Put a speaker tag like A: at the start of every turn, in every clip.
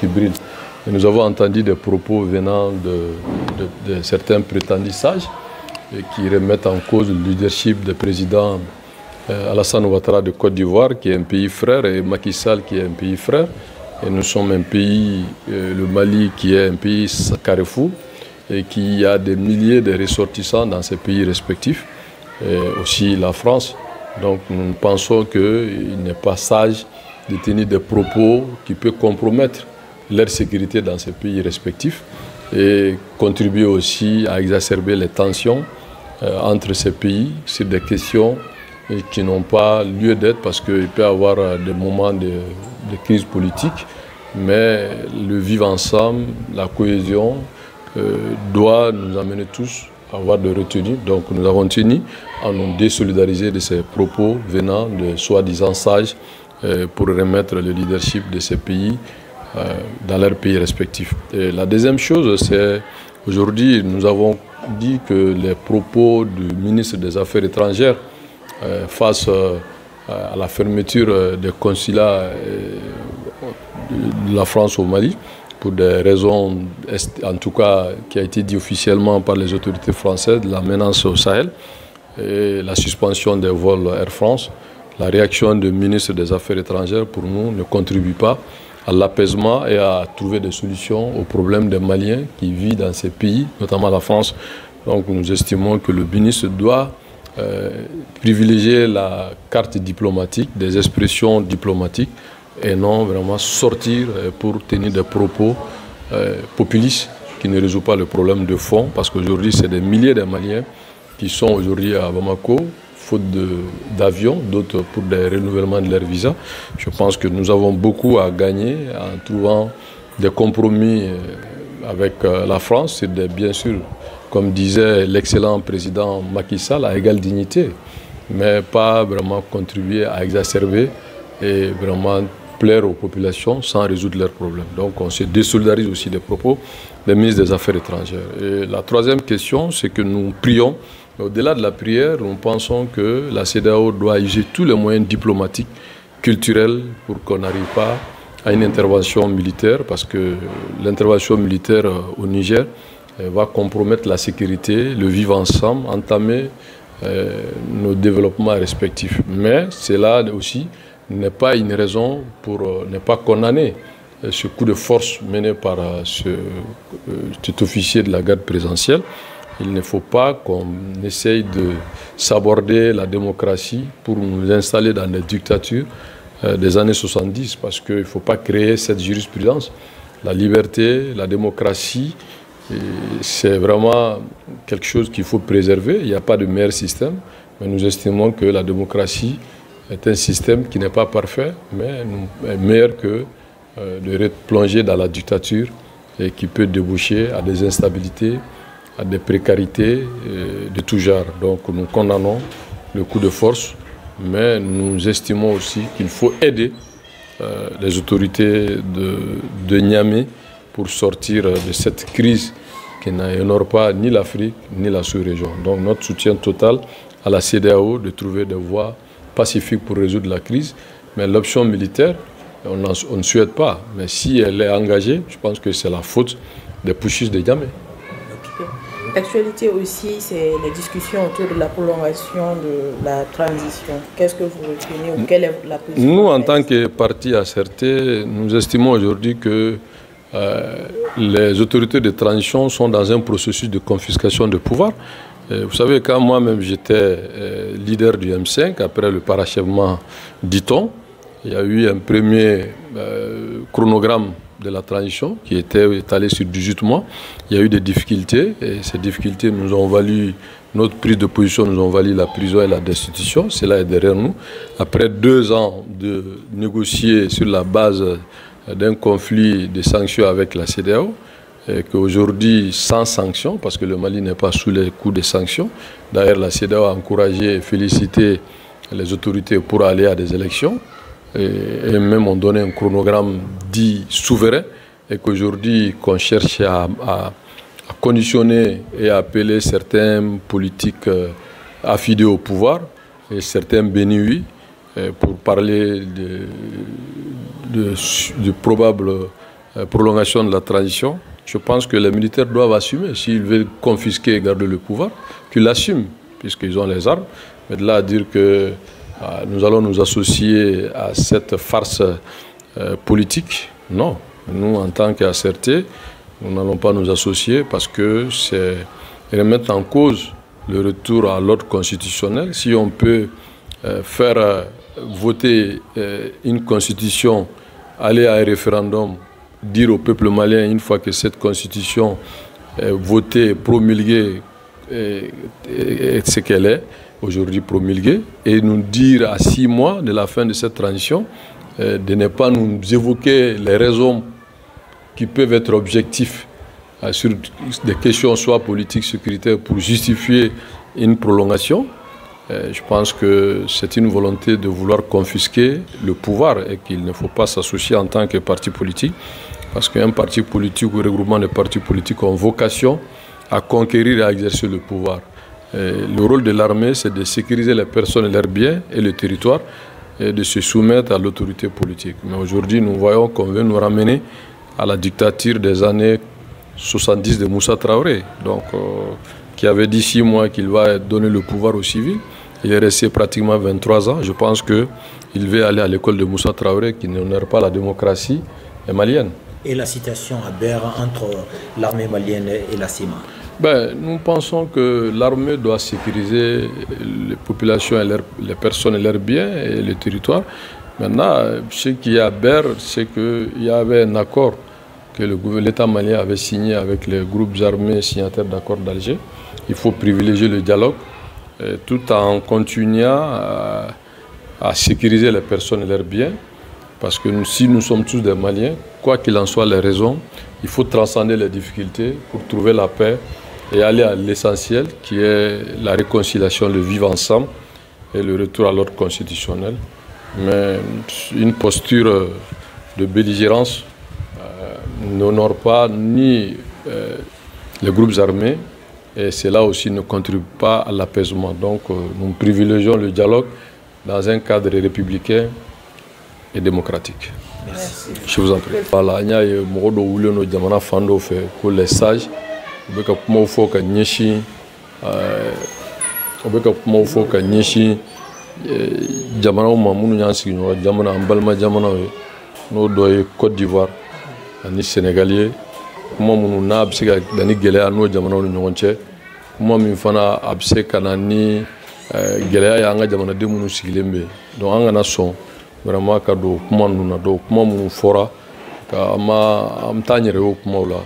A: qui brille. Et nous avons entendu des propos venant de certains prétendus sages et qui remettent en cause le leadership du président Alassane Ouattara de Côte d'Ivoire, qui est un pays frère, et Macky Sall, qui est un pays frère. Et nous sommes un pays, le Mali, qui est un pays carrefour, et qui a des milliers de ressortissants dans ces pays respectifs, et aussi la France. Donc nous pensons qu'il n'est pas sage de tenir des propos qui peuvent compromettre leur sécurité dans ces pays respectifs et contribuer aussi à exacerber les tensions entre ces pays sur des questions qui n'ont pas lieu d'être, parce qu'il peut y avoir des moments de crise politique, mais le vivre ensemble, la cohésion doit nous amener tous à avoir de retenue. Donc nous avons tenu à nous désolidariser de ces propos venant de soi-disant sages pour remettre le leadership de ces pays dans leurs pays respectifs. Et la deuxième chose, c'est aujourd'hui, nous avons dit que les propos du ministre des Affaires étrangères face à la fermeture des consulats de la France au Mali, pour des raisons, en tout cas, qui a été dit officiellement par les autorités françaises, la menace au Sahel et la suspension des vols Air France, la réaction du ministre des Affaires étrangères, pour nous, ne contribue pas à l'apaisement et à trouver des solutions aux problèmes des Maliens qui vivent dans ces pays, notamment la France. Donc nous estimons que le ministre doit privilégier la carte diplomatique, des expressions diplomatiques, et non vraiment sortir pour tenir des propos populistes qui ne résolvent pas le problème de fond, parce qu'aujourd'hui c'est des milliers de Maliens qui sont aujourd'hui à Bamako, faute d'avions, d'autres pour des renouvellements de leur visa. Je pense que nous avons beaucoup à gagner en trouvant des compromis avec la France, c'est bien sûr, comme disait l'excellent président Macky Sall, à égale dignité, mais pas vraiment contribuer à exacerber et vraiment plaire aux populations sans résoudre leurs problèmes. Donc on se désolidarise aussi des propos des ministres des Affaires étrangères. Et la troisième question, c'est que nous prions. Au-delà de la prière, nous pensons que la CEDEAO doit user tous les moyens diplomatiques, culturels, pour qu'on n'arrive pas à une intervention militaire, parce que l'intervention militaire au Niger va compromettre la sécurité, le vivre ensemble, entamer nos développements respectifs. Mais cela aussi n'est pas une raison pour ne pas condamner ce coup de force mené par cet officier de la garde présidentielle. Il ne faut pas qu'on essaye de s'aborder la démocratie pour nous installer dans des dictatures des années 70, parce qu'il ne faut pas créer cette jurisprudence. La liberté, la démocratie, c'est vraiment quelque chose qu'il faut préserver. Il n'y a pas de meilleur système, mais nous estimons que la démocratie est un système qui n'est pas parfait, mais meilleur que de plonger dans la dictature et qui peut déboucher à des instabilités, à des précarités de tout genre. Donc nous condamnons le coup de force, mais nous estimons aussi qu'il faut aider les autorités de Niamey pour sortir de cette crise qui n'honore pas ni l'Afrique ni la sous-région. Donc notre soutien total à la CEDEAO de trouver des voies pacifiques pour résoudre la crise, mais l'option militaire, on ne souhaite pas. Mais si elle est engagée, je pense que c'est la faute des putschistes de Niamey.
B: L'actualité aussi, c'est les discussions autour de la prolongation de la transition. Qu'est-ce que vous retenez ou quelle est la position?
A: Nous, en tant que parti ACRT, nous estimons aujourd'hui que les autorités de transition sont dans un processus de confiscation de pouvoir. Vous savez, quand moi-même j'étais leader du M5, après le parachèvement d'Iton, il y a eu un premier chronogramme de la transition qui était étalé sur 18 mois. Il y a eu des difficultés et ces difficultés nous ont valu, notre prise de position nous ont valu la prison et la destitution. Cela est derrière nous. Après 2 ans de négocier sur la base d'un conflit de sanctions avec la CEDEAO, et qu'aujourd'hui sans sanctions, parce que le Mali n'est pas sous les coups des sanctions. D'ailleurs, la CEDEAO a encouragé et félicité les autorités pour aller à des élections. Et même on donnait un chronogramme dit souverain, et qu'aujourd'hui qu'on cherche à conditionner et à appeler certains politiques affidés au pouvoir et certains bénis pour parler de probables prolongation de la transition, je pense que les militaires doivent assumer. S'ils veulent confisquer et garder le pouvoir, qu'ils l'assument, puisqu'ils ont les armes. Mais de là à dire que nous allons nous associer à cette farce politique, non. Nous, en tant qu'ACRT, nous n'allons pas nous associer parce que c'est remettre en cause le retour à l'ordre constitutionnel. Si on peut faire voter une constitution, aller à un référendum, dire au peuple malien, une fois que cette constitution est votée, promulguée, ce qu'elle est, aujourd'hui promulguée, et nous dire à 6 mois de la fin de cette transition, de ne pas nous évoquer les raisons qui peuvent être objectifs sur des questions soit politiques, sécuritaires, pour justifier une prolongation. Je pense que c'est une volonté de vouloir confisquer le pouvoir et qu'il ne faut pas s'associer en tant que parti politique, parce qu'un parti politique ou un regroupement de partis politiques ont vocation à conquérir et à exercer le pouvoir. Le rôle de l'armée, c'est de sécuriser les personnes et leurs biens et le territoire et de se soumettre à l'autorité politique. Mais aujourd'hui, nous voyons qu'on veut nous ramener à la dictature des années 70 de Moussa Traoré, donc, qui avait dit 6 mois qu'il va donner le pouvoir aux civils. Il est resté pratiquement 23 ans. Je pense qu'il veut aller à l'école de Moussa Traoré, qui n'honore pas la démocratie malienne.
C: Et la situation à Ber entre l'armée malienne et la CIMA?
A: Nous pensons que l'armée doit sécuriser les populations, et les personnes et leurs biens et le territoire. Maintenant, ce qu'il y a à Ber, c'est qu'il y avait un accord que l'État malien avait signé avec les groupes armés signataires d'accord d'Alger. Il faut privilégier le dialogue tout en continuant à sécuriser les personnes et leurs biens. Parce que si nous sommes tous des Maliens, quoi qu'il en soit les raisons, il faut transcender les difficultés pour trouver la paix et aller à l'essentiel qui est la réconciliation, le vivre ensemble et le retour à l'ordre constitutionnel. Mais une posture de belligérance n'honore pas ni les groupes armés et cela aussi ne contribue pas à l'apaisement. Donc nous privilégions le dialogue dans un cadre républicain et démocratique.
C: Merci.
A: Je vous en prie. Voilà, il y a des gens qui pour les sages. Il faut que jamana ma munu y'an sigi ɲɔgɔn jamana an balima jamanaw ye n'o dɔ ye Côte d'Ivoire ani Sénégal ye kuma minnu n'a bɛ se ka na ni gɛlɛya n'o jamanaw ni ɲɔgɔn cɛ kuma min fana a bɛ se ka na ni gɛlɛya ye an ka jamanaden minnu sigilen bɛ yen donc an kana sɔn vraiment ka don kuma ninnu na donc kuma minnu fɔra ka an bɛ taa an yɛrɛ ye o kumaw la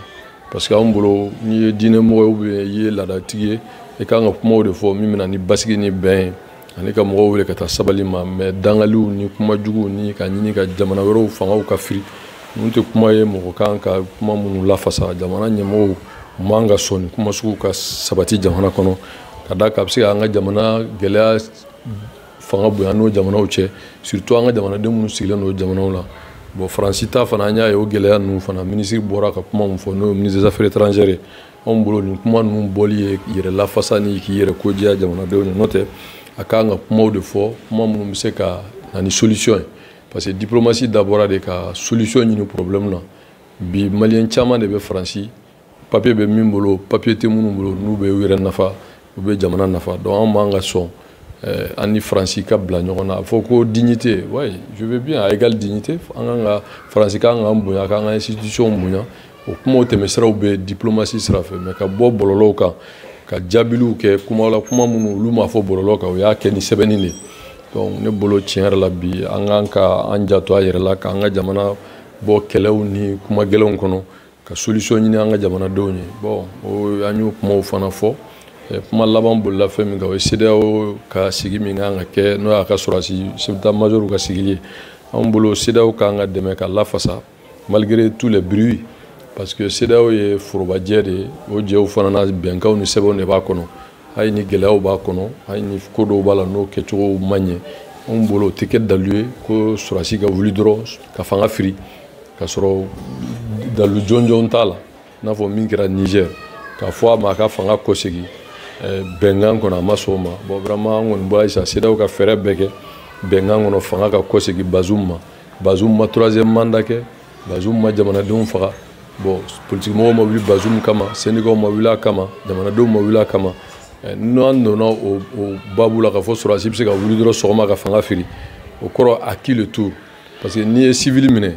A: parce que an bolo n'i ye diinɛmɔgɔ ye ou bien i ye laadatigi ye i kan ka kumaw de fɔ min bɛ na ni basigi ni bɛn ye ani ka mɔgɔw wele ka taa sabali ma mais dangaliw ni kuma juguw ni ka ɲini ka jamana wɛrɛw fangaw ka firi ninnu tɛ kuma ye mɔgɔ kan ka kuma minnu lafasa jamana ɲɛmɔgɔw man ka sɔn ni kuma sugu ka sabati jamana kɔnɔ ka da ka bɛ se ka an ka jamana gɛlɛya fanga bonya n'o jamanaw cɛ surtout an ka jamanaden minnu sigilen n'o jamanaw la bon Faransi ta fana an y'a ye o gɛlɛya ninnu fana minisiri bɔra ka kuma min fɔ n'o ye ministre des affaires étrangères ye anw bolo nin kuma ninnu bɔli ye yɛrɛ lafasa ni k'i yɛrɛ kodiya jamanadenw ye n'o tɛ a kan ka kumaw de fɔ kuma minnu bɛ se ka na ni solution ye parce que diplomatie dabɔra de ka solution ɲini problème na bi maliyɛn caman de bɛ Faransi papier bɛ min bolo papier tɛ minnu bolo n'u bɛ u yɛrɛ nafa u bɛ jamana nafa donc an man ka sɔn an ni Faransi ka bila ɲɔgɔn na a fɔ ko dignité ouais je veux bien à égale dignité an kan ka Faransi kan k'an bonya a k'an ka institution bonya o kumaw tɛmɛsiraw bɛ diplomatie sira fɛ mais ka bɔ bɔlɔlɔw kan ka jaabiliw kɛ kuma la kuma minnu olu ma fɔ bɔlɔlɔ kan o y'a kɛ ni sɛbɛnni de donc ne bolo tiɲɛ yɛrɛ la bi an kan ka an janto a yɛrɛ la k'an ka jamana bɔ kɛlɛw ni kuma gɛlɛnw kɔnɔ ka solution ɲini an ka jamanadenw ye bon an y'o kumaw fana fɔ kuma laban bolila fɛn min kan o ye CEDEAO ka sigi min kan ka kɛ n'o y'a ka sɔrɔdasi chef d'état-major ka sigili ye an bolo CEDEAO kan ka dɛmɛ ka lafasa malgré tous les bruits parce que CEDEAO ye forobajɛ de ye o jɛw fana na bɛnkanw ni sɛbɛnw de b'a kɔnɔ hali ni gɛlɛyaw b'a kɔnɔ hali ni ko dɔw b'a la n'o kɛcogow man ɲɛ anw bolo o tɛ kɛ dalu ye ko sɔrɔdasi ka wuli dɔrɔn ka fanga firi ka sɔrɔ dalu jɔnjɔn t'a la i n'a fɔ min kɛra Niger k'a fɔ a ma a ka fanga kɔsegi bɛnkan kɔnɔ a ma sɔn o ma bon vraiment an kɔni bɔra sisan CEDEAO ka fɛɛrɛ bɛɛ kɛ bɛnkan kɔnɔ fanga ka kɔsegi Bazoum ma troisième mandat kɛ Bazoum ma jamanadenw faga bon politiquement ma wuli Bazoum kama Sénégal ma wuli kama jamanadenw ma wuli kama n'an donna o babu la ka fɔ sɔrɔdasi bɛ se ka wuli dɔrɔn sɔgɔma ka fanga fili o kɔrɔ à qui le tour parce que n'i ye civil minɛ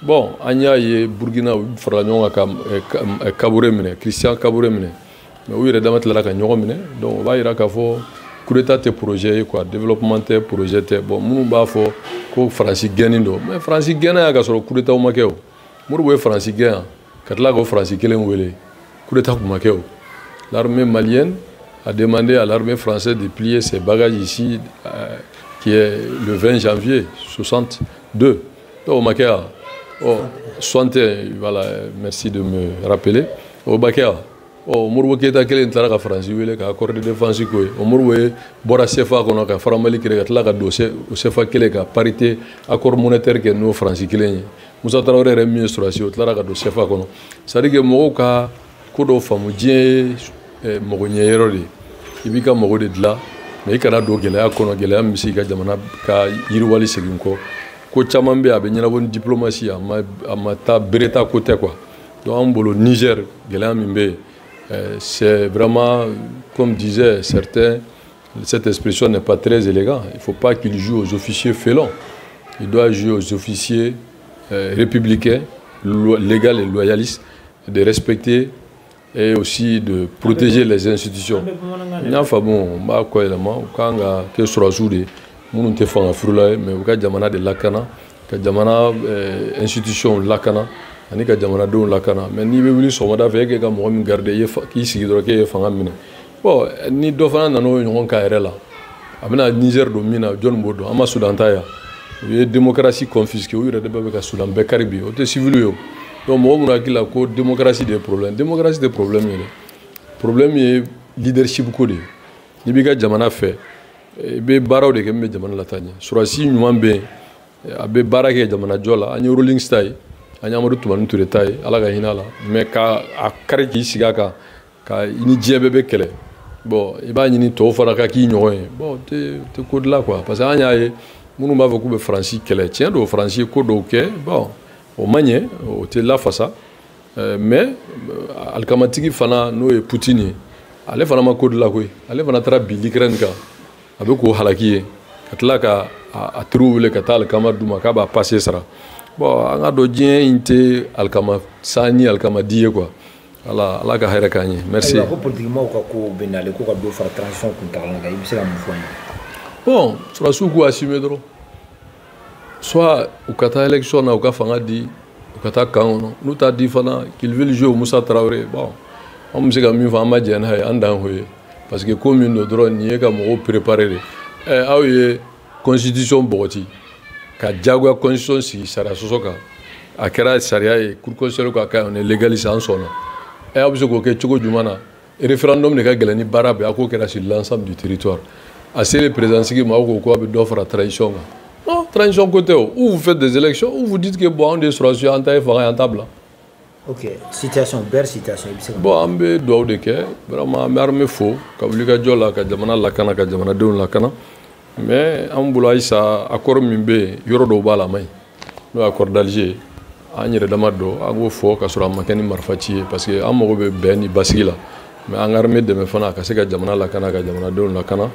A: bon an y'a ye Burkina u farala ɲɔgɔn kan ka Kaboré minɛ Christian Kaboré minɛ mais u yɛrɛ dama tilala ka ɲɔgɔn minɛ donc o b'a jira k'a fɔ coup d'état tɛ projet ye quoi développement tɛ projet tɛ bon minnu b'a fɔ ko Faransi gɛnni don mais Faransi gɛnna ya ka sɔrɔ coup d'état ma kɛ o Modibo ye Faransi gɛn yan ka tila k'o Faransi kelen wele coup d'état kun ma kɛ o l'armée malienne a demandé à l'armée française de plier ses bagages ici qui est le 20 janvier 62 donc au Makéa oh 61 voilà merci de me rappeler au Makéa oh Modibo Keïta kelen tila ka Faransi wele ka accord de défense ko ye o Modibo ye bɔra CFA kɔnɔ ka fara Mali kelen ka tila ka don o CFA kelen ka parité accord monétaire kɛ n'o Faransi kelen ye Moussa Traoré yɛrɛ min ye sɔrɔdasi o tilara ka don CFA kɔnɔ c'est à dire que mɔgɔw ka ko dɔw faamu diɲɛ ye mɔgɔ ɲɛyɔrɔ de ye i b'i ka mɔgɔ de dilan mais i kana don gɛlɛya kɔnɔ gɛlɛya min bɛ se i ka jamana ka yiriwali segin kɔ ko caman bɛ yen a bɛ ɲɛnabɔ ni diplomasi a ma taa bereta ko tɛ quoi donc an bolo Niger gɛlɛya min bɛ yen c'est vraiment comme disaient certains cette expression n'est pas très élégante il faut pas qu'il joue aux officiers félons il doit jouer aux officiers républicains légaux et loyalistes de respecter et aussi de protéger les institutions. N'a pas bon, bah quoi élément, quand que sur azudi, nous ne te faisons pas mais au cas jamana de lakana, que jamana institution lakana, ani que jamana don lakana, mais ni bébé sur moi d'avec que comme on garder qui s'y drogue et fanga mine. Bon, ni d'offrant dans nos unions KRL là, amena Niger domine John Bodo, ama Soudan taya, il démocratie confisquée, il y a des bébés qui Soudan Bekaribi, au te civil yo. Donc, moi, je dis que la démocratie des problèmes. Démocratie des problèmes. Le problème est leadership. Il y a des gens fait. Il y a des gens qui ont fait des gens. Sur si nous avons des gens qui ont fait des gens, il y a rolling style. Il y a des gens qui ont fait des gens. Mais quand il y a des gens qui ont fait des gens, bon, il y a des gens qui ont fait des gens. Bon, c'est quoi de là quoi. Parce qu'il y a des gens qui ont fait des Français. Tiens, les Français qui ont fait bon. Au Magné, au Tela Fassa, mais Alkamatiki Fana, nous et Poutine, allez faire ma code là, oui, allez faire notre bilikrenka, avec au Halaki, Katlaka a trouvé le Katal Kamadou Makaba passé ça. Bon, on a d'autres inte Alkama Sani Alkamadi quoi. Allah ka Herakani. Merci. Bon, sur la soukou assumé trop. Soit au Qatar élection au Kafanga dit au Qatar quand nous t'a dit qu'il veut jouer au Moussa Traoré bon on me dit que mieux va ma diane hay andan hoye parce que comme une drone n'y est qu'à me préparer ah oui constitution boti ka jagwa constitution si sara sosoka akera saria et cour constitutionnel ka on est légalisé en son et abso ko ke choko jumana référendum ne ka gelani barabe ako kera sur l'ensemble du territoire assez les présidents qui m'a ko be d'offre à trahison. Non, transition côté où vous faites des élections, où vous dites que bon, on est sur en taille, en table.
C: Ok, situation, belle situation.
A: Bon, on est doit de que vraiment, mais faux, comme le cas là, quand jamana la cana, quand jamana de la cana, mais on voulait ça accord mimbe, yoro do bala mai, le accord d'Alger, on y est d'amado, on go faux, quand sur la makani marfati, parce que on m'aurait ben basila, mais en armée de mes fans, quand c'est que jamana la cana, quand jamana de la cana.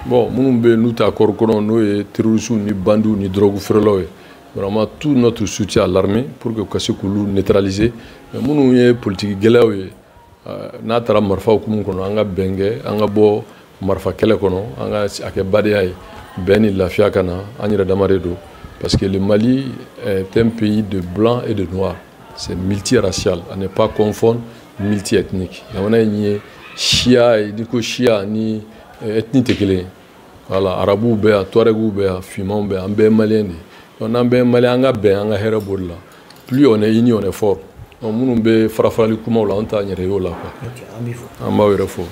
A: Bon, nous avons nous terroristes, ni bandits, ni drogue, vraiment tout notre soutien à l'armée pour que nous neutraliser. Mais nous avons politique gelawe. Natara marfa okumu kono anga benge anga bo marfa kele kono anga ake badiyai beni lafia kana anira damaredo parce que le Mali est un pays de blancs et de noirs. C'est multiracial, à ne pas confondre multiethnique. Il y a ni Shia, ni Shia, ni ethnique kele. Voilà, Arabou be, Touarégou be, Fimon be, Ambé Malien. On a bien Malien, anga be, anga herabola. Plus on est uni, on est fort. On nous be farafali kuma on t'a nyere yo là quoi.
C: Ok, amifo.
A: Amba wera fort.